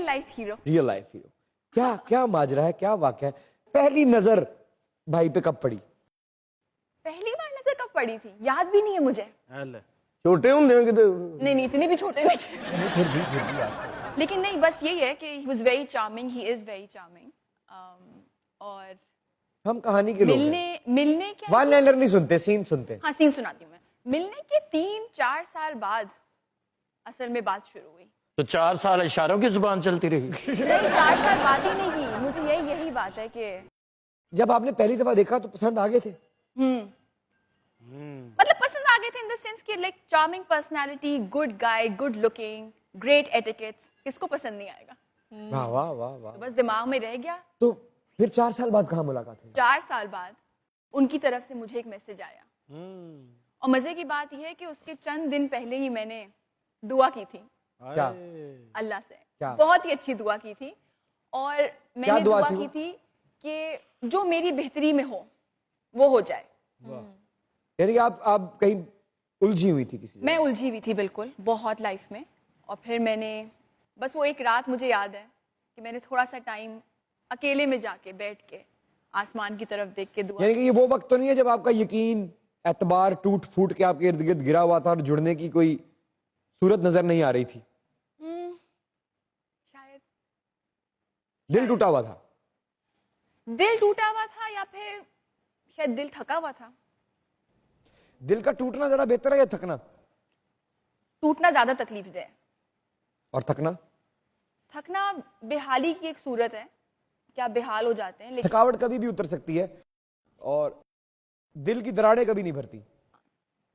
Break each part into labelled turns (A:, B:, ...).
A: Life hero.
B: Real life hero. क्या क्या माजरा है, क्या वाकया है? पहली नजर भाई पे कब पड़ी?
A: पहली बार नजर कब पड़ी थी याद भी नहीं है मुझे।
B: छोटे होंगे
A: नहीं नहीं, इतने भी छोटे नहीं थे।
B: फिर भी यार।
A: लेकिन नहीं, बस यही है कि he was very charming, he is very charming. और
B: हम कहानी के लोग हैं।
A: मिलने के
B: वन लाइनर नहीं सुनते, सीन सुनते हैं।
A: हाँ, सीन सुनाती हूँ मैं। मिलने के 3-4 साल बाद असल में बात शुरू हुई।
C: तो 4 साल इशारों की जुबान चलती रही।
A: नहीं, 4 साल बात ही नहीं की। मुझे यही बात है कि
B: जब आपने पहली दफा देखा तो पसंद आ गए थे?
A: मतलब पसंद आ गए थे इन द सेंस कि like charming personality, good guy, good looking, great etiquettes, किसको पसंद नहीं आएगा।
B: वाह वाह वाह वाह।
A: तो बस दिमाग में रह गया।
B: तो फिर 4 साल बाद कहाँ मुलाकात हुई?
A: 4 साल बाद उनकी तरफ से मुझे एक मैसेज आया। और मजे की बात यह है कि उसके चंद दिन पहले ही मैंने दुआ की थी
B: क्या?
A: अल्लाह से।
B: क्या?
A: बहुत ही अच्छी दुआ की थी। और मैंने
B: दुआ
A: दुआ
B: थी
A: की
B: वो?
A: थी कि जो मेरी बेहतरी में हो जाए।
B: यानी कि आप कहीं उलझी हुई थी किसी
A: मैं उलझी हुई थी बिल्कुल, बहुत लाइफ में। और फिर मैंने बस वो एक रात मुझे याद है कि मैंने थोड़ा सा टाइम अकेले में जाके बैठ के आसमान की तरफ देख के दुआ।
B: यानी कि ये वो वक्त तो नहीं है जब आपका यकीन एतबार टूट फूट के आपके इर्द गिर्द गिरा हुआ था और जुड़ने की कोई सूरत नजर नहीं आ रही थी?
A: शायद
B: दिल टूटा हुआ था?
A: दिल टूटा हुआ था या फिर शायद दिल थका हुआ था।
B: दिल का टूटना ज्यादा बेहतर है या थकना?
A: टूटना ज्यादा तकलीफ दे है।
B: और थकना?
A: थकना बेहाली की एक सूरत है कि आप बेहाल हो जाते हैं। लेकिन
B: थकावट कभी भी उतर सकती है और दिल की दरारें कभी नहीं भरती।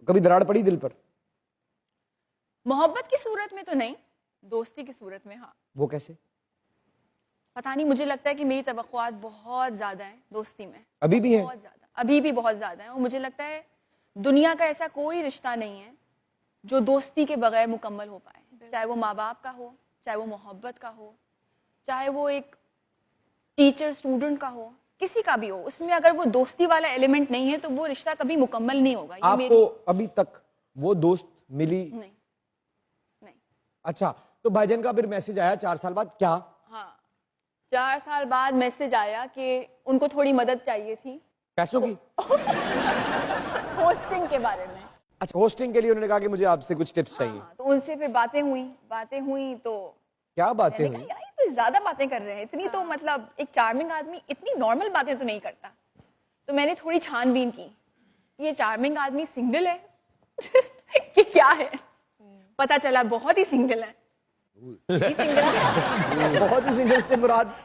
B: कभी दरार पड़ी दिल पर?
A: मोहब्बत की सूरत में तो नहीं, दोस्ती की सूरत में हाँ।
B: वो कैसे?
A: पता नहीं, मुझे लगता है कि मेरी तवक्कुआत बहुत ज्यादा है दोस्ती में।
B: अभी भी है?
A: बहुत ज्यादा, अभी भी बहुत ज्यादा है। और मुझे लगता है दुनिया का ऐसा कोई रिश्ता नहीं है जो दोस्ती के बगैर मुकम्मल हो पाए। चाहे वो माँ बाप का हो, चाहे वो मोहब्बत का हो, चाहे वो एक टीचर स्टूडेंट का हो, किसी का भी हो, उसमें अगर वो दोस्ती वाला एलिमेंट नहीं है तो वो रिश्ता कभी मुकम्मल नहीं होगा। ये
B: आपको अभी तक वो दोस्त मिली?
A: नहीं नहीं।
B: अच्छा, तो भाईजान का फिर मैसेज आया 4 साल बाद, क्या?
A: हाँ, 4 साल बाद मैसेज आया कि उनको थोड़ी मदद चाहिए थी
B: पैसों की?
A: होस्टिंग के बारे में।
B: अच्छा, होस्टिंग के लिए उन्होंने कहा कि मुझे आपसे कुछ टिप्स चाहिए।
A: हाँ, तो उनसे फिर बातें हुई तो
B: क्या बातें
A: मैंने
B: हुई?
A: कहा यार ये तो ज्यादा बातें कर रहे हैं। इतनी तो मतलब एक चार्मिंग आदमी इतनी नॉर्मल बातें तो नहीं करता। तो मैंने थोड़ी छानबीन की, ये चार्मिंग आदमी सिंगल है कि क्या है। पता चला बहुत ही सिंगल है। ही सिंगल है।
B: बहुत ही सिंगल से मुराद?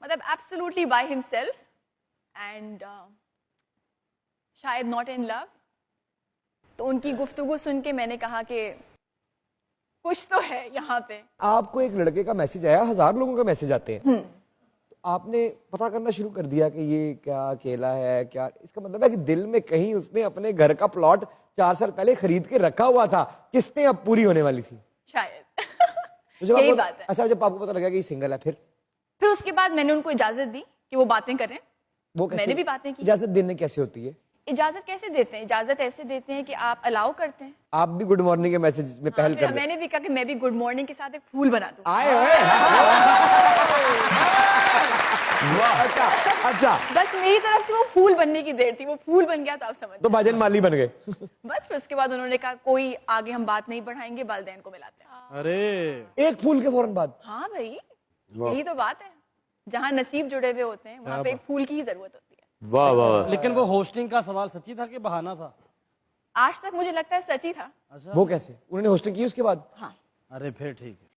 A: मतलब एब्सोल्युटली बाय हिमसेल्फ एंड शायद नॉट इन लव। तो उनकी गुफ्तगू सुन के मैंने कहा कि कुछ तो है यहाँ पे।
B: आपको एक लड़के का मैसेज आया, 1000 लोगों का मैसेज आते हैं, तो आपने पता करना शुरू कर दिया कि ये क्या अकेला है क्या? इसका मतलब है कि दिल में कहीं उसने अपने घर का प्लॉट 4 साल पहले खरीद के रखा हुआ था, किस्तें अब पूरी होने वाली थी
A: शायद।
B: तो जब
A: यही
B: आपको,
A: बात है।
B: अच्छा, जब आपको पता लगा कि ये सिंगल है,
A: फिर उसके बाद मैंने उनको इजाजत दी कि वो बातें करें।
B: वो कैसे?
A: मैंने भी बातें की।
B: इजाजत देने कैसे होती है?
A: इजाजत कैसे देते हैं? इजाजत ऐसे देते हैं कि आप अलाउ करते हैं।
B: आप भी गुड मॉर्निंग के मैसेज में पहल
A: फिर
B: कर दें।
A: मैंने भी कहा कि मैं भी गुड मॉर्निंग के साथ एक फूल बना दूं।
B: आए हुए। अच्छा अच्छा,
A: बस मेरी तरफ से वो फूल बनने की देर थी। वो फूल बन गया तो आप समझ
B: तो भाईजान माली बन गए।
A: बस फिर उसके बाद उन्होंने कहा कोई आगे हम बात नहीं बढ़ाएंगे, वालिदैन को मिलाते हैं।
C: अरे
B: एक फूल के फौरन बाद?
A: हाँ भाई, यही तो बात है। जहाँ नसीब जुड़े हुए होते हैं वहाँ पे एक फूल की ही जरूरत होती है।
C: वाह वाह।
D: लेकिन वो होस्टिंग का सवाल सच्ची था कि बहाना था?
A: आज तक मुझे लगता है सच ही था।
B: वो कैसे? उन्होंने होस्टिंग की उसके बाद?
A: हाँ।
D: अरे फिर ठीक है।